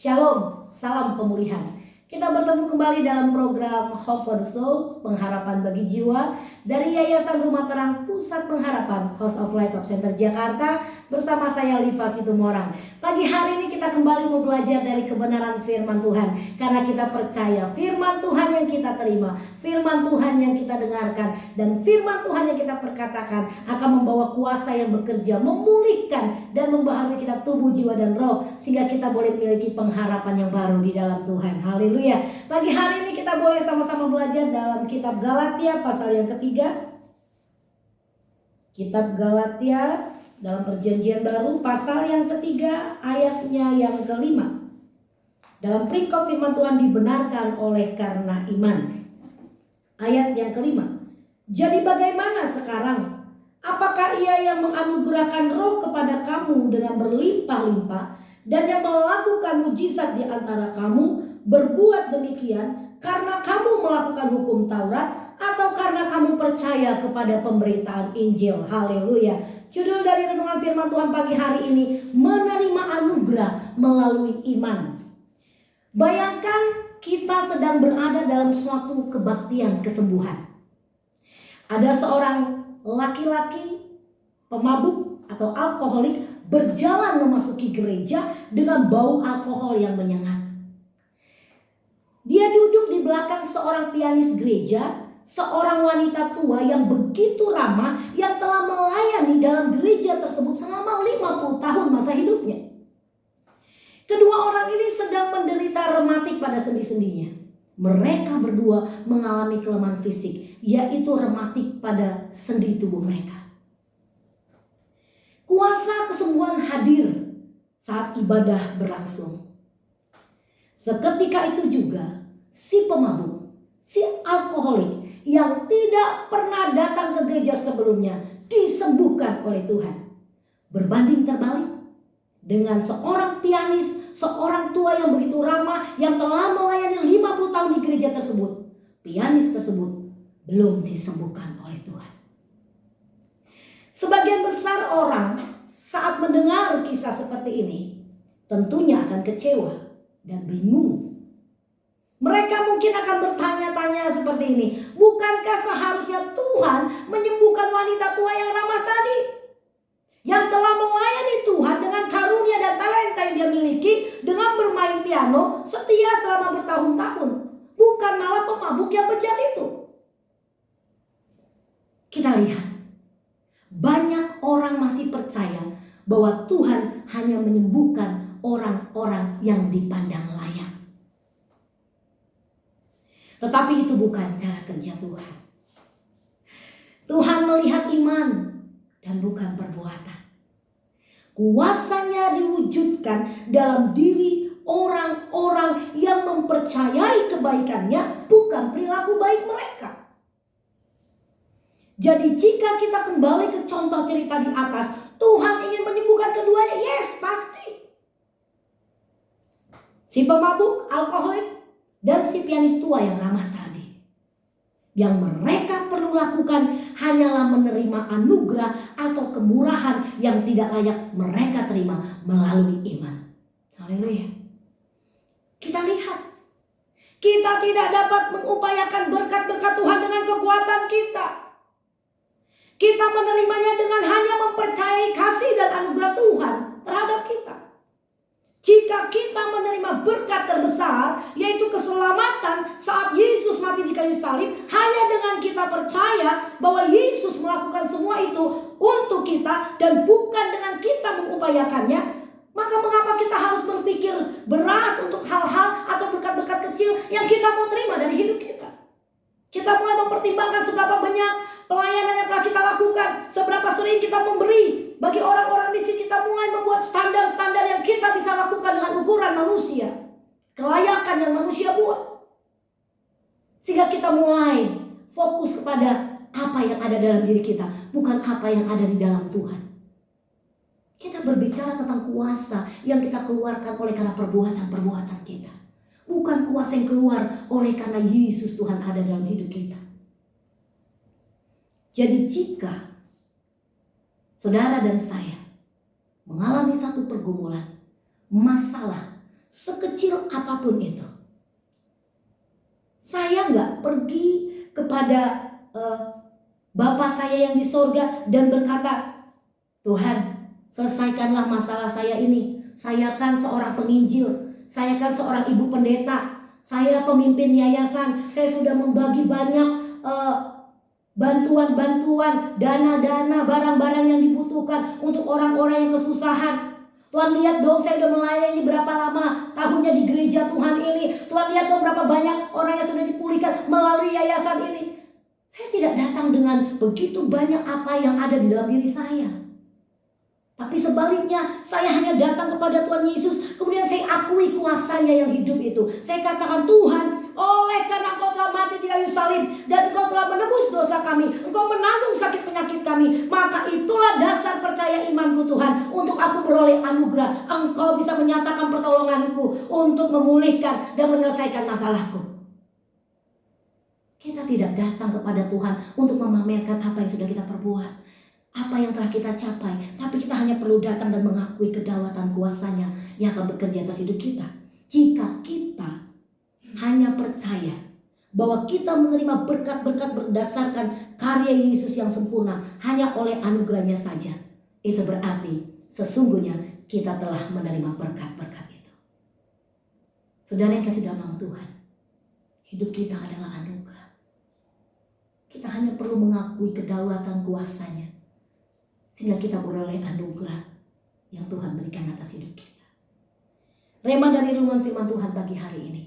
Shalom, salam pemulihan. Kita bertemu kembali dalam program Hope for the Souls, pengharapan bagi jiwa, dari Yayasan Rumah Terang Pusat Pengharapan House of Light Top Center Jakarta, bersama saya Liva Situmorang. Pagi hari ini kita kembali mau belajar dari kebenaran firman Tuhan, karena kita percaya firman Tuhan yang kita terima, firman Tuhan yang kita dengarkan, dan firman Tuhan yang kita perkatakan akan membawa kuasa yang bekerja, memulihkan dan membaharui kita tubuh, jiwa, dan roh, sehingga kita boleh memiliki pengharapan yang baru di dalam Tuhan. Haleluya. Pagi hari ini kita boleh sama-sama belajar dalam kitab Galatia pasal yang ketiga. Kitab Galatia dalam perjanjian baru pasal yang ketiga ayatnya yang kelima. Dalam perikop firman Tuhan, dibenarkan oleh karena iman. Ayat yang kelima. Jadi bagaimana sekarang? Apakah ia yang menganugerahkan roh kepada kamu dengan berlimpah-limpah dan yang melakukan mujizat di antara kamu berbuat demikian karena kamu melakukan hukum Taurat atau karena kamu percaya kepada pemberitaan Injil? Haleluya. Judul dari renungan firman Tuhan pagi hari ini, menerima anugerah melalui iman. Bayangkan kita sedang berada dalam suatu kebaktian kesembuhan. Ada seorang laki-laki pemabuk atau alkoholik berjalan memasuki gereja dengan bau alkohol yang menyengat. Dia duduk di belakang seorang pianis gereja, seorang wanita tua yang begitu ramah, yang telah melayani dalam gereja tersebut selama 50 tahun masa hidupnya. Kedua orang ini sedang menderita rematik pada sendi-sendinya. Mereka berdua mengalami kelemahan fisik, yaitu rematik pada sendi tubuh mereka. Kuasa kesembuhan hadir saat ibadah berlangsung. Seketika itu juga si pemabuk, si alkoholik yang tidak pernah datang ke gereja sebelumnya disembuhkan oleh Tuhan. Berbanding terbalik dengan seorang pianis, seorang tua yang begitu ramah, yang telah melayani 50 tahun di gereja tersebut, pianis tersebut belum disembuhkan oleh Tuhan. Sebagian besar orang saat mendengar kisah seperti ini tentunya akan kecewa dan bingung. Mereka mungkin akan bertanya-tanya seperti ini, bukankah seharusnya Tuhan menyembuhkan wanita tua yang ramah tadi, yang telah melayani Tuhan dengan karunia dan talenta yang dia miliki, dengan bermain piano setia selama bertahun-tahun, bukan malah pemabuk yang bejat itu? Kita lihat, banyak orang masih percaya bahwa Tuhan hanya menyembuhkan orang-orang yang dipandang layak. Tetapi itu bukan cara kerja Tuhan. Tuhan melihat iman dan bukan perbuatan. Kuasanya diwujudkan dalam diri orang-orang yang mempercayai kebaikannya, bukan perilaku baik mereka. Jadi jika kita kembali ke contoh cerita di atas, Tuhan ingin menyembuhkan keduanya, yes, pasti. Si pemabuk, alkoholik, dan si pianis tua yang ramah tadi. Yang mereka perlu lakukan hanyalah menerima anugerah atau kemurahan yang tidak layak mereka terima melalui iman. Haleluya. Kita lihat, kita tidak dapat mengupayakan berkat-berkat Tuhan dengan kekuatan kita. Kita menerimanya dengan hanya mempercayai kasih dan anugerah Tuhan terhadap kita. Jika kita menerima berkat terbesar, yaitu keselamatan saat Yesus mati di kayu salib, hanya dengan kita percaya bahwa Yesus melakukan semua itu untuk kita dan bukan dengan kita mengupayakannya, maka mengapa kita harus berpikir berat untuk hal-hal atau berkat-berkat kecil yang kita mau terima dari hidup kita? Kita mulai mempertimbangkan seberapa banyak pelayanan yang telah kita lakukan, seberapa sering kita memberi bagi orang-orang miskin. Kita mulai membuat standar-standar yang kita bisa lakukan dengan ukuran manusia, kelayakan yang manusia buat, sehingga kita mulai fokus kepada apa yang ada dalam diri kita, bukan apa yang ada di dalam Tuhan. Kita berbicara tentang kuasa yang kita keluarkan oleh karena perbuatan-perbuatan kita, bukan kuasa yang keluar oleh karena Yesus Tuhan ada dalam hidup kita. Jadi jika saudara dan saya mengalami satu pergumulan, masalah, sekecil apapun itu. Saya nggak pergi kepada Bapa saya yang di sorga dan berkata, Tuhan, selesaikanlah masalah saya ini. Saya kan seorang penginjil, saya kan seorang ibu pendeta, saya pemimpin yayasan, saya sudah membagi banyak bantuan-bantuan, dana-dana, barang-barang yang dibutuhkan untuk orang-orang yang kesusahan. Tuhan, lihat dong, saya sudah melayani berapa lama tahunnya di gereja Tuhan ini. Tuhan, lihat dong berapa banyak orang yang sudah dipulihkan melalui yayasan ini. Saya tidak datang dengan begitu banyak apa yang ada di dalam diri saya. Tapi sebaliknya, saya hanya datang kepada Tuhan Yesus. Kemudian saya akui kuasanya yang hidup itu. Saya katakan, Tuhan, oleh karena Engkau telah mati di kayu salib dan Engkau telah menebus dosa kami, Engkau menanggung sakit penyakit kami, maka itulah dasar percaya imanku Tuhan, untuk aku beroleh anugerah. Engkau bisa menyatakan pertolonganku untuk memulihkan dan menyelesaikan masalahku. Kita tidak datang kepada Tuhan untuk memamerkan apa yang sudah kita perbuat, apa yang telah kita capai, tapi kita hanya perlu datang dan mengakui kedaulatan kuasanya yang akan bekerja atas hidup kita. Jika kita hanya percaya bahwa kita menerima berkat-berkat berdasarkan karya Yesus yang sempurna hanya oleh anugerahnya saja, itu berarti sesungguhnya kita telah menerima berkat-berkat itu. Saudara yang kasih dalam nama Tuhan, hidup kita adalah anugerah. Kita hanya perlu mengakui kedaulatan kuasanya, sehingga kita beroleh anugerah yang Tuhan berikan atas hidup kita. Rema dari renungan firman Tuhan pagi hari ini.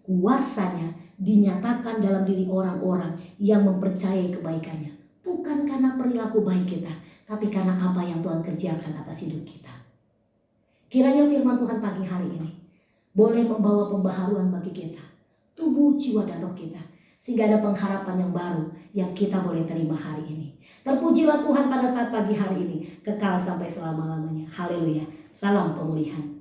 Kuasanya dinyatakan dalam diri orang-orang yang mempercayai kebaikannya. Bukan karena perilaku baik kita, tapi karena apa yang Tuhan kerjakan atas hidup kita. Kiranya firman Tuhan pagi hari ini boleh membawa pembaharuan bagi kita, tubuh, jiwa, dan roh kita, sehingga ada pengharapan yang baru yang kita boleh terima hari ini. Terpujilah Tuhan pada saat pagi hari ini, kekal sampai selama-lamanya. Haleluya. Salam pemulihan.